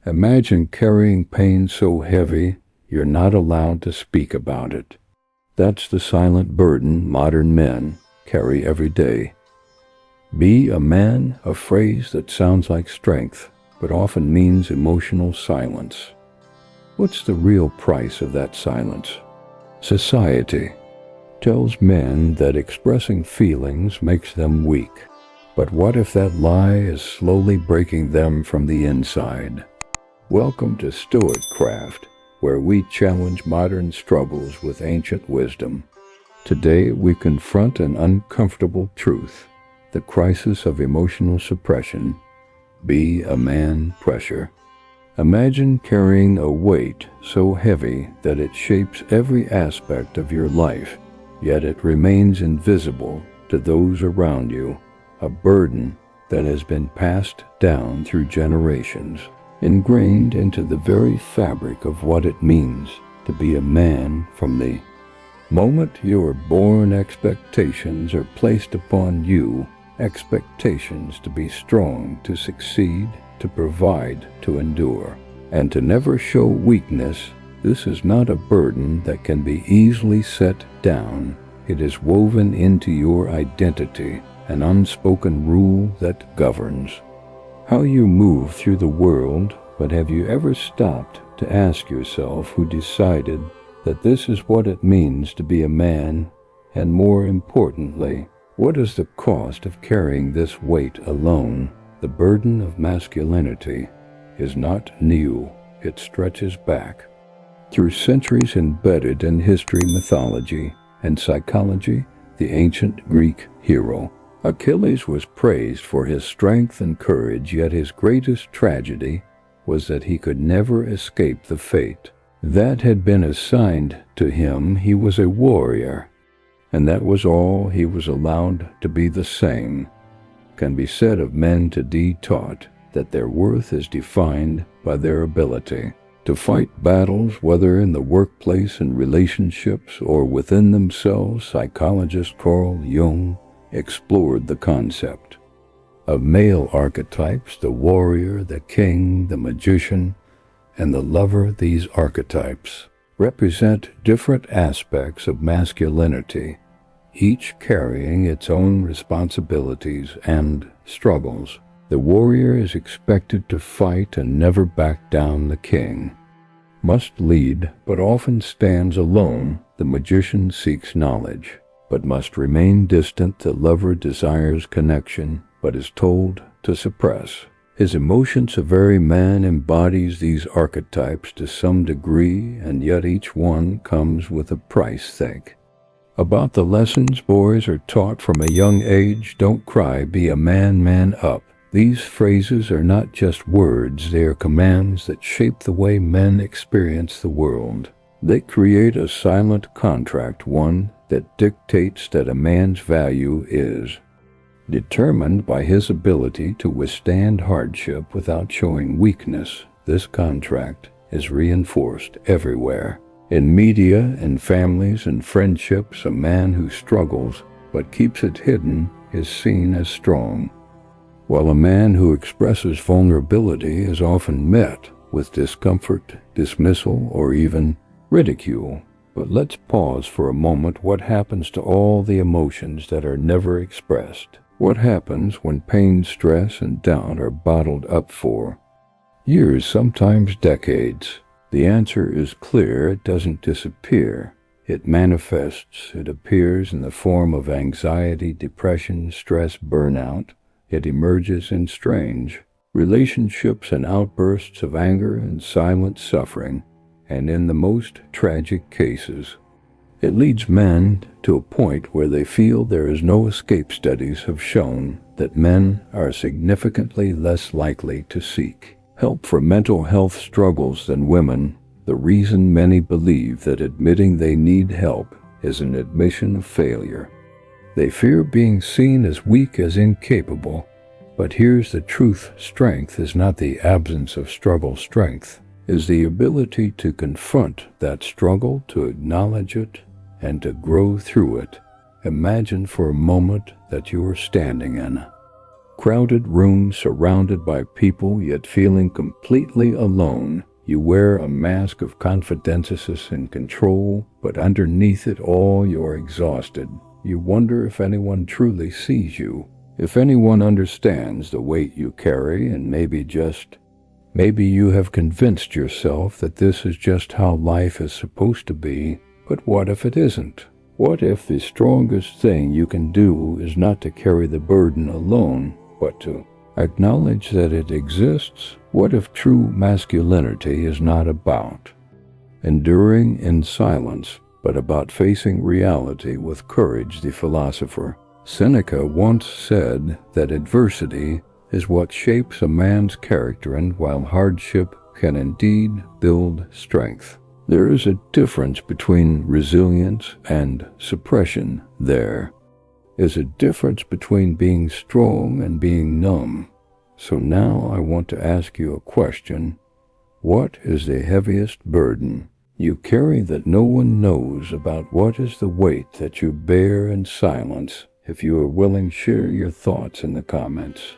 Imagine carrying pain so heavy you're not allowed to speak about it. That's the silent burden modern men carry every day. Be a man, a phrase that sounds like strength, but often means emotional silence. What's the real price of that silence? Society tells men that expressing feelings makes them weak. But what if that lie is slowly breaking them from the inside? Welcome to StoicCraft, where we challenge modern struggles with ancient wisdom. Today we confront an uncomfortable truth, the crisis of emotional suppression. Be a man pressure. Imagine carrying a weight so heavy that it shapes every aspect of your life, yet it remains invisible to those around you, a burden that has been passed down through generations, ingrained into the very fabric of what it means to be a man. From the moment you are born, expectations are placed upon you, expectations to be strong, to succeed, to provide, to endure, and to never show weakness. This is not a burden that can be easily set down. It is woven into your identity, an unspoken rule that governs how you move through the world. But have you ever stopped to ask yourself who decided that this is what it means to be a man? And more importantly, what is the cost of carrying this weight alone? The burden of masculinity is not new. It stretches back through centuries, embedded in history, mythology, and psychology. The ancient Greek hero Achilles was praised for his strength and courage, yet his greatest tragedy was that he could never escape the fate that had been assigned to him. He was a warrior, and that was all. He was allowed to be the same. Can be said of men today, taught that their worth is defined by their ability to fight battles, whether in the workplace, in relationships, or within themselves. Psychologist Carl Jung explored the concept of male archetypes: the warrior, the king, the magician, and the lover. These archetypes represent different aspects of masculinity, each carrying its own responsibilities and struggles. The warrior is expected to fight and never back down. The king must lead, but often stands alone. The magician seeks knowledge, but must remain distant. The lover desires connection, but is told to suppress his emotions. A very man embodies these archetypes to some degree, and yet each one comes with a price. Think about the lessons boys are taught from a young age. Don't cry, be a man, man up. These phrases are not just words, they are commands that shape the way men experience the world. They create a silent contract, one that dictates that a man's value is determined by his ability to withstand hardship without showing weakness. This contract is reinforced everywhere. In media, in families, and friendships, a man who struggles but keeps it hidden is seen as strong, while a man who expresses vulnerability is often met with discomfort, dismissal, or even ridicule. But let's pause for a moment. What happens to all the emotions that are never expressed? What happens when pain, stress, and doubt are bottled up for years, sometimes decades? The answer is clear. It doesn't disappear. It manifests. It appears in the form of anxiety, depression, stress, burnout. It emerges in strange relationships and outbursts of anger and silent suffering. And in the most tragic cases, it leads men to a point where they feel there is no escape. Studies have shown that men are significantly less likely to seek help for mental health struggles than women. The reason many believe that admitting they need help is an admission of failure. They fear being seen as weak, as incapable. But here's the truth: strength is not the absence of struggle. Strength is the ability to confront that struggle, to acknowledge it, and to grow through it. Imagine for a moment that you are standing in crowded room surrounded by people yet feeling completely alone. You wear a mask of confidence and control, but underneath it all you're exhausted. You wonder if anyone truly sees you, if anyone understands the weight you carry, and maybe you have convinced yourself that this is just how life is supposed to be. But what if it isn't? What if the strongest thing you can do is not to carry the burden alone, but to acknowledge that it exists? What if true masculinity is not about enduring in silence, but about facing reality with courage? The philosopher Seneca once said that adversity is what shapes a man's character, and while hardship can indeed build strength, there is a difference between resilience and suppression. There is a difference between being strong and being numb. So now I want to ask you a question. What is the heaviest burden you carry that no one knows about? What is the weight that you bear in silence? If you are willing, share your thoughts in the comments.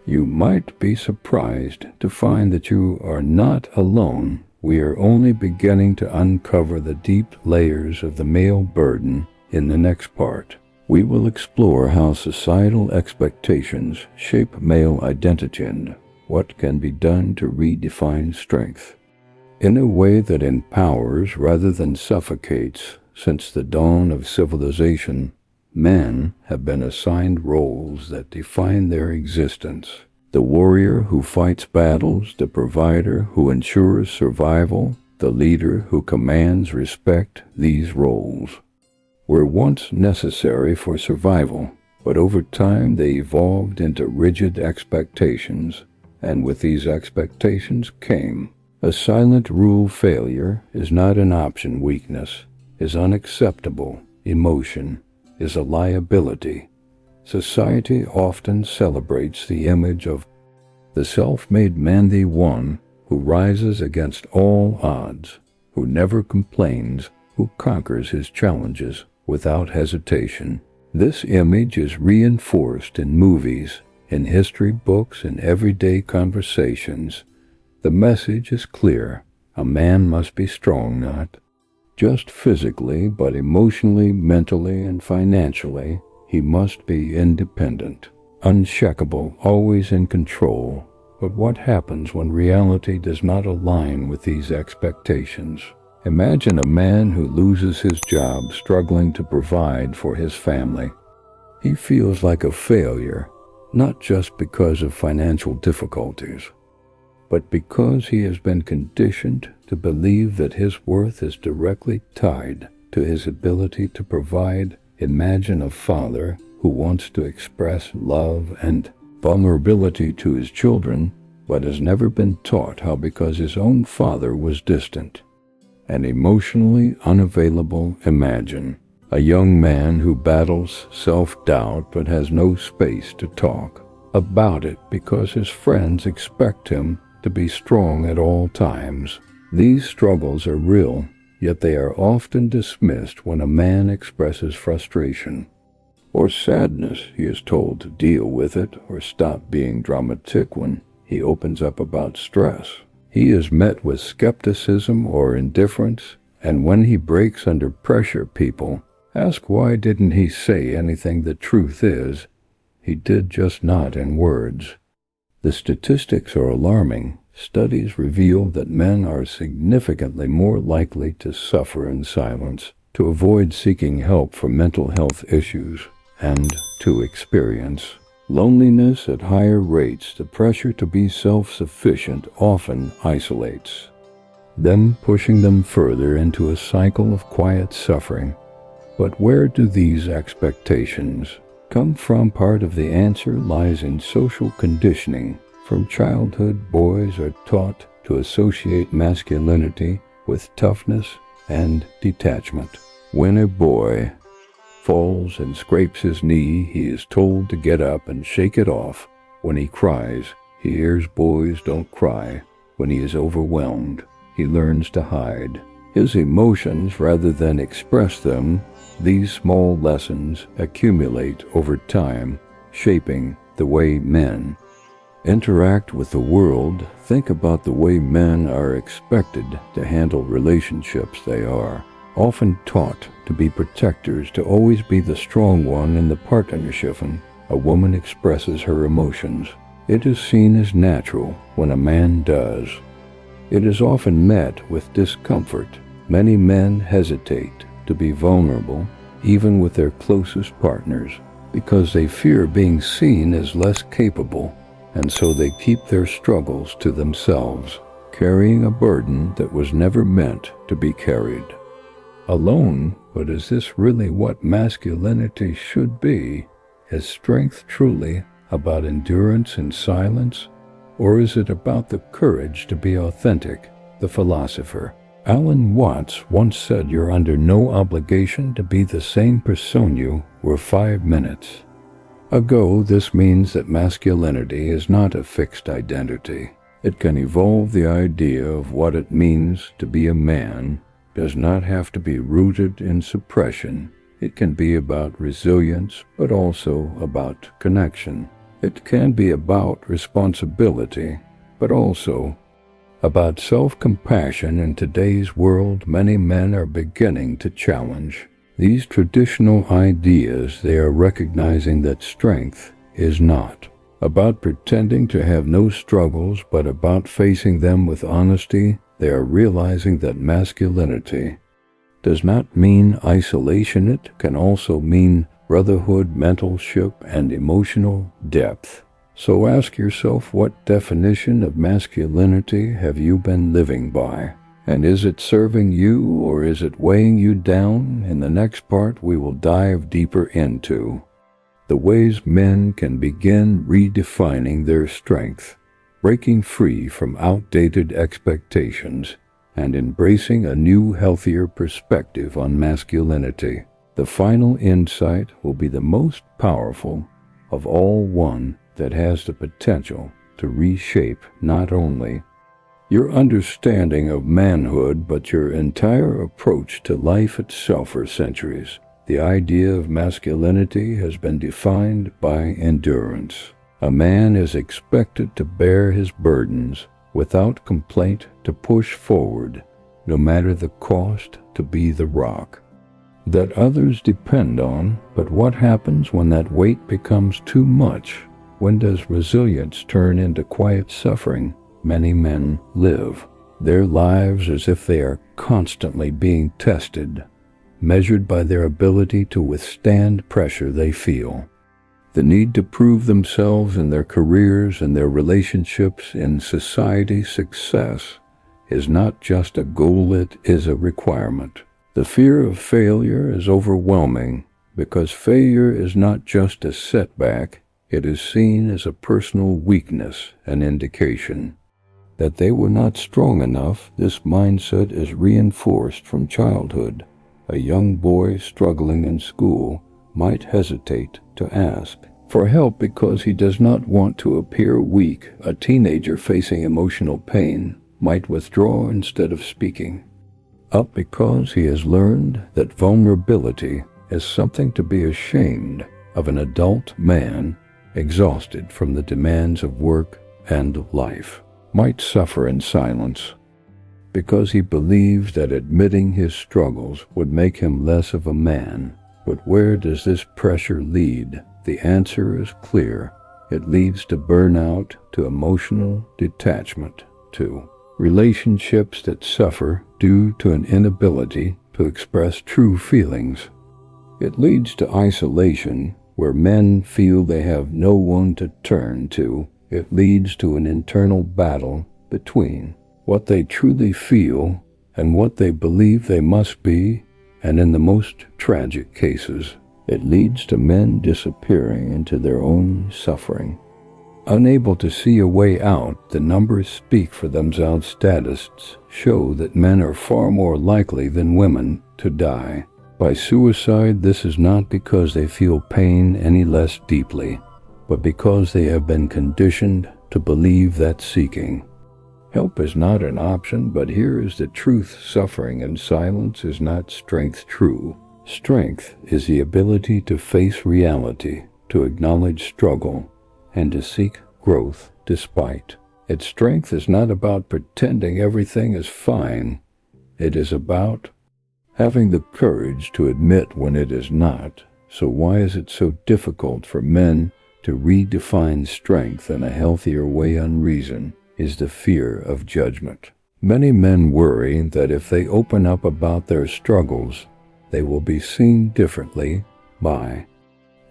You might be surprised to find that you are not alone. We are only beginning to uncover the deep layers of the male burden. In the next part, we will explore how societal expectations shape male identity and what can be done to redefine strength in a way that empowers rather than suffocates. Since the dawn of civilization, men have been assigned roles that define their existence. The warrior who fights battles, the provider who ensures survival, the leader who commands respect. These roles were once necessary for survival, but over time they evolved into rigid expectations, and with these expectations came a silent rule. Failure is not an option. Weakness is unacceptable. Emotion is a liability. Society often celebrates the image of the self-made man, the one who rises against all odds, who never complains, who conquers his challenges without hesitation. This image is reinforced in movies, in history books, in everyday conversations. The message is clear. A man must be strong, not just physically, but emotionally, mentally, and financially. He must be independent, unshakable, always in control. But what happens when reality does not align with these expectations? Imagine a man who loses his job, struggling to provide for his family. He feels like a failure, not just because of financial difficulties, but because he has been conditioned to believe that his worth is directly tied to his ability to provide. Imagine a father who wants to express love and vulnerability to his children, but has never been taught how because his own father was distant and emotionally unavailable. Imagine a young man who battles self-doubt but has no space to talk about it because his friends expect him to be strong at all times. These struggles are real, yet they are often dismissed. When a man expresses frustration or sadness, he is told to deal with it or stop being dramatic. When he opens up about stress, he is met with skepticism or indifference, and when he breaks under pressure, people ask, why didn't he say anything? The truth is, he did, just not in words. The statistics are alarming. Studies reveal that men are significantly more likely to suffer in silence, to avoid seeking help for mental health issues, and to experience loneliness at higher rates. The pressure to be self-sufficient often isolates them, pushing them further into a cycle of quiet suffering. But where do these expectations come from? Part of the answer lies in social conditioning. From childhood, boys are taught to associate masculinity with toughness and detachment. When a boy falls and scrapes his knee, he is told to get up and shake it off. When he cries, he hears boys don't cry. When he is overwhelmed, he learns to hide his emotions rather than express them. These small lessons accumulate over time, shaping the way men interact with the world, think about the way men are expected to handle relationships. They are often taught to be protectors, to always be the strong one in the partnership. A woman expresses her emotions. It is seen as natural when a man does. It is often met with discomfort. Many men hesitate to be vulnerable, even with their closest partners, because they fear being seen as less capable, and so they keep their struggles to themselves, carrying a burden that was never meant to be carried alone. But is this really what masculinity should be? Is strength truly about endurance and silence, or is it about the courage to be authentic? The philosopher Alan Watts once said, "You're under no obligation to be the same person you were 5 minutes ago." This means that masculinity is not a fixed identity. It can evolve. The idea of what it means to be a man does not have to be rooted in suppression. It can be about resilience, but also about connection. It can be about responsibility, but also about self-compassion. In today's world, many men are beginning to challenge these traditional ideas. They are recognizing that strength is not about pretending to have no struggles, but about facing them with honesty. They are realizing that masculinity does not mean isolation. It can also mean brotherhood, mentorship, and emotional depth. So ask yourself, what definition of masculinity have you been living by? And is it serving you, or is it weighing you down? In the next part, we will dive deeper into the ways men can begin redefining their strength, breaking free from outdated expectations, and embracing a new, healthier perspective on masculinity. The final insight will be the most powerful of all, one that has the potential to reshape not only your understanding of manhood, but your entire approach to life itself. For centuries, the idea of masculinity has been defined by endurance. A man is expected to bear his burdens without complaint, to push forward, no matter the cost, to be the rock that others depend on. But what happens when that weight becomes too much? When does resilience turn into quiet suffering? Many men live their lives as if they are constantly being tested, measured by their ability to withstand pressure they feel. The need to prove themselves in their careers and their relationships, in society. Success is not just a goal, it is a requirement. The fear of failure is overwhelming, because failure is not just a setback. It is seen as a personal weakness, an indication that they were not strong enough. This mindset is reinforced from childhood. A young boy struggling in school might hesitate to ask for help because he does not want to appear weak. A teenager facing emotional pain might withdraw instead of speaking up because he has learned that vulnerability is something to be ashamed of. An adult man, exhausted from the demands of work and life, might suffer in silence because he believes that admitting his struggles would make him less of a man. But where does this pressure lead? The answer is clear. It leads to burnout, to emotional detachment, to relationships that suffer due to an inability to express true feelings. It leads to isolation, where men feel they have no one to turn to. It leads to an internal battle between what they truly feel and what they believe they must be, and in the most tragic cases, it leads to men disappearing into their own suffering. Unable to see a way out, the numbers speak for themselves. Statistics show that men are far more likely than women to die by suicide. This is not because they feel pain any less deeply, but because they have been conditioned to believe that seeking help is not an option. But here is the truth: suffering in silence is not strength. True strength is the ability to face reality, to acknowledge struggle, and to seek growth despite. Its strength is not about pretending everything is fine. It is about having the courage to admit when it is not. So why is it so difficult for men to redefine strength in a healthier way on reason? Is the fear of judgment. Many men worry that if they open up about their struggles, they will be seen differently by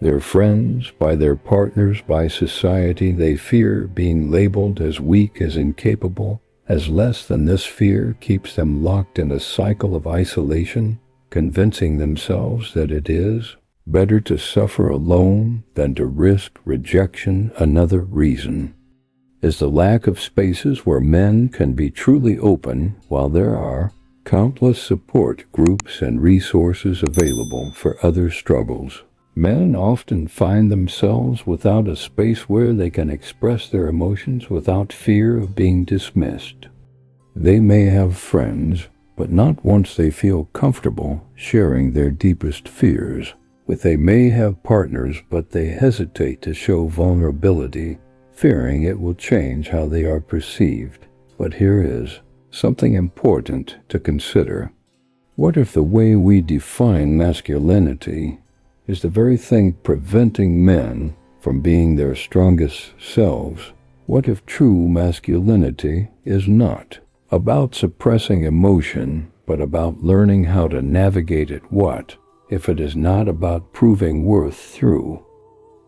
their friends, by their partners, by society. They fear being labeled as weak, as incapable, as less than. This fear keeps them locked in a cycle of isolation, convincing themselves that it is better to suffer alone than to risk rejection. Another reason is the lack of spaces where men can be truly open. While there are countless support groups and resources available for other struggles, men often find themselves without a space where they can express their emotions without fear of being dismissed. They may have friends, but not once they feel comfortable sharing their deepest fears. They may have partners, but they hesitate to show vulnerability, fearing it will change how they are perceived. But here is something important to consider. What if the way we define masculinity is the very thing preventing men from being their strongest selves? What if true masculinity is not about suppressing emotion, but about learning how to navigate it? What if it is not about proving worth through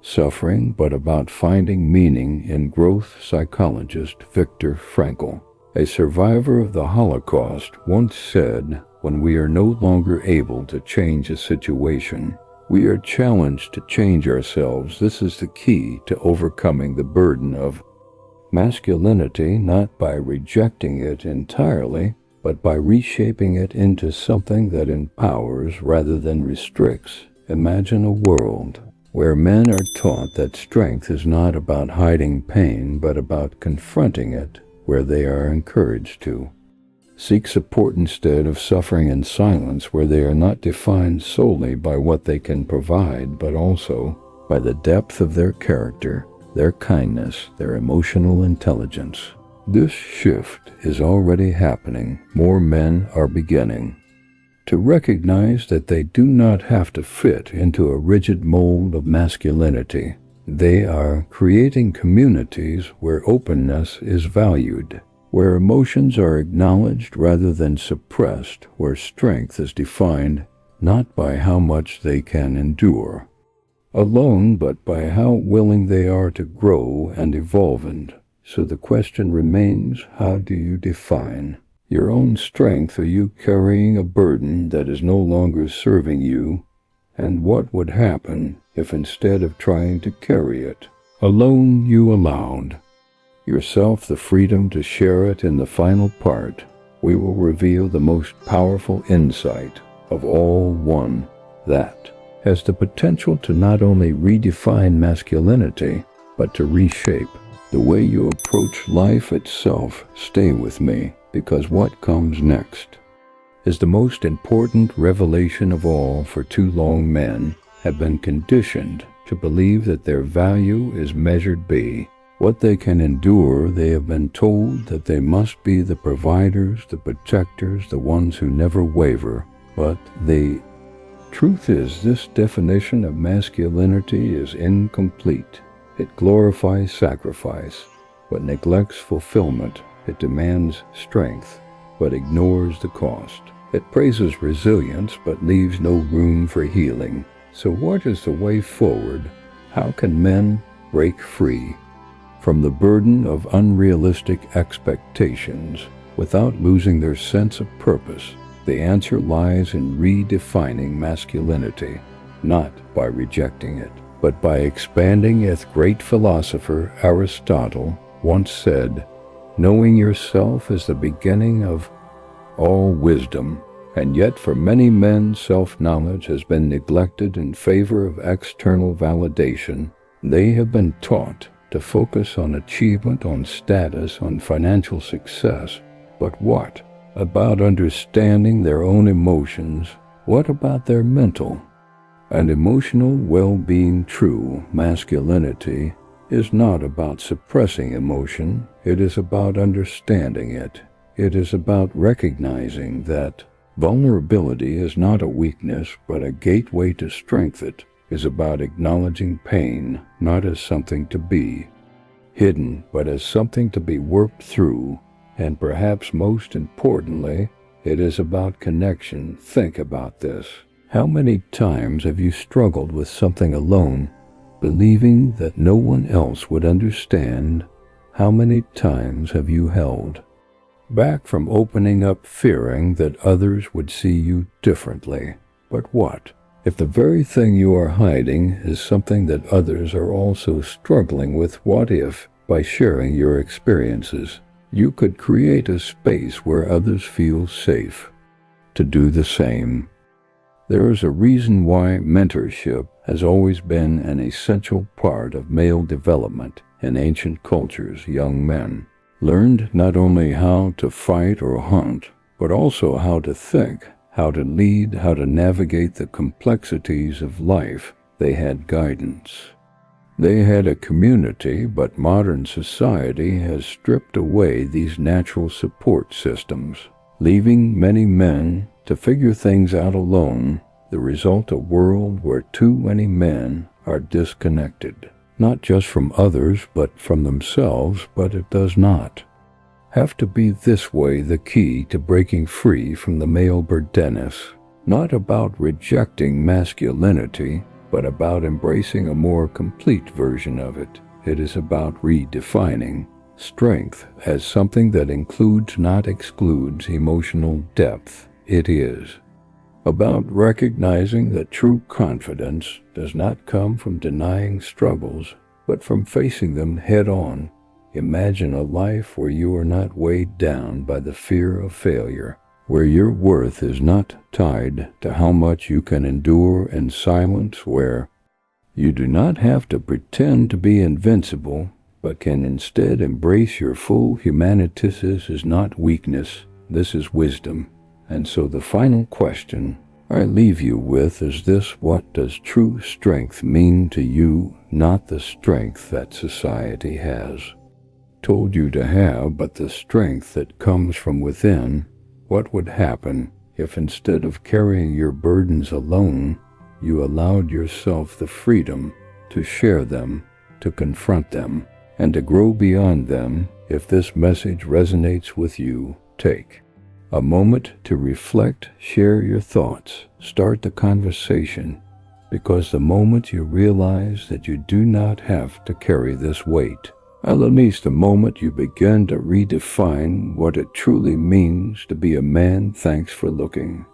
suffering, but about finding meaning in growth? Psychologist Viktor Frankl, a survivor of the Holocaust, once said, "When we are no longer able to change a situation, we are challenged to change ourselves. This is the key to overcoming the burden of masculinity, not by rejecting it entirely, but by reshaping it into something that empowers rather than restricts." Imagine a world where men are taught that strength is not about hiding pain, but about confronting it, where they are encouraged to seek support instead of suffering in silence, where they are not defined solely by what they can provide, but also by the depth of their character, their kindness, their emotional intelligence. This shift is already happening. More men are beginning to recognize that they do not have to fit into a rigid mold of masculinity. They are creating communities where openness is valued, where emotions are acknowledged rather than suppressed, where strength is defined not by how much they can endure alone, but by how willing they are to grow and evolve. And so the question remains, how do you define your own strength? Are you carrying a burden that is no longer serving you? And what would happen if instead of trying to carry it alone, you allowed yourself the freedom to share it? In the final part, we will reveal the most powerful insight of all, one that has the potential to not only redefine masculinity, but to reshape the way you approach life itself. Stay with me, because what comes next is the most important revelation of all. For too long, men have been conditioned to believe that their value is measured by what they can endure. They have been told that they must be the providers, the protectors, the ones who never waver. But the truth is, this definition of masculinity is incomplete. It glorifies sacrifice, but neglects fulfillment. It demands strength, but ignores the cost. It praises resilience, but leaves no room for healing. So what is the way forward? How can men break free from the burden of unrealistic expectations without losing their sense of purpose? The answer lies in redefining masculinity, not by rejecting it, but by expanding it. Great philosopher Aristotle once said, "Knowing yourself is the beginning of all wisdom." And yet for many men, self-knowledge has been neglected in favor of external validation. They have been taught to focus on achievement, on status, on financial success. But what about understanding their own emotions? What about their mental and emotional well-being? True masculinity is not about suppressing emotion, it is about understanding it. It is about recognizing that vulnerability is not a weakness, but a gateway to strength. It is about acknowledging pain, not as something to be hidden, but as something to be worked through. And perhaps most importantly, it is about connection. Think about this. How many times have you struggled with something alone, believing that no one else would understand? How many times have you held back from opening up, fearing that others would see you differently? But what if the very thing you are hiding is something that others are also struggling with? What if, by sharing your experiences, you could create a space where others feel safe to do the same? There is a reason why mentorship has always been an essential part of male development. In ancient cultures, young men learned not only how to fight or hunt, but also how to think, how to lead, how to navigate the complexities of life. They had guidance. They had a community, but modern society has stripped away these natural support systems, leaving many men to figure things out alone. The result, a world where too many men are disconnected, not just from others, but from themselves. But it does not have to be this way. The key to breaking free from the male burdenis, not about rejecting masculinity, but about embracing a more complete version of it. It is about redefining strength as something that includes, not excludes, emotional depth. It is about recognizing that true confidence does not come from denying struggles, but from facing them head on. Imagine a life where you are not weighed down by the fear of failure, where your worth is not tied to how much you can endure in silence, where you do not have to pretend to be invincible, but can instead embrace your full humanity. This is not weakness, this is wisdom. And so the final question I leave you with is this: what does true strength mean to you? Not the strength that society has told you to have, but the strength that comes from within. What would happen if, instead of carrying your burdens alone, you allowed yourself the freedom to share them, to confront them, and to grow beyond them? If this message resonates with you, take a moment to reflect, share your thoughts, start the conversation, because the moment you realize that you do not have to carry this weight, at least the moment you begin to redefine what it truly means to be a man. Thanks for looking.